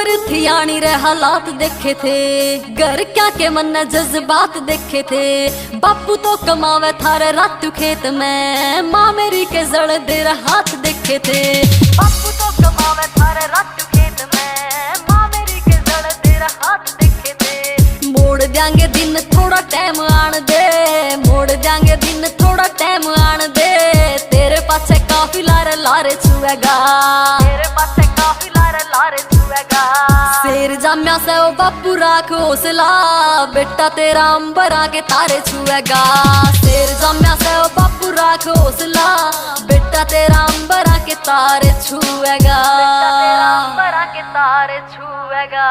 उम्र थी आनी रे हालात देखे थे, घर क्या के मन जज्बात देखे थे। बापू तो कमावे थारे रातू खेत में, माँ मेरी के जड़ देर हाथ देखे थे। बापू तो कमावे थारे रातू खेत में, माँ मेरी के जड़ देर हाथ देखे थे। मोड़ देंगे दिन थोड़ा टाइम आन दे, मोड़ देंगे दिन थोड़ा टाइम आन दे। तेरे पाछे काफी लारे लारे छुएगा, तेरे पाछे काफी लारे लारे छुएगा। शेर जाम्या से ओ बापू राख हौसला, बेटा तेरा अंबर आके तारे छुएगा। शेर जाम्या से ओ बापू राख हौसला, बेटा तेरा अंबर आके तारे छुएगा, बेटा तेरा अंबर आके तारे छुएगा।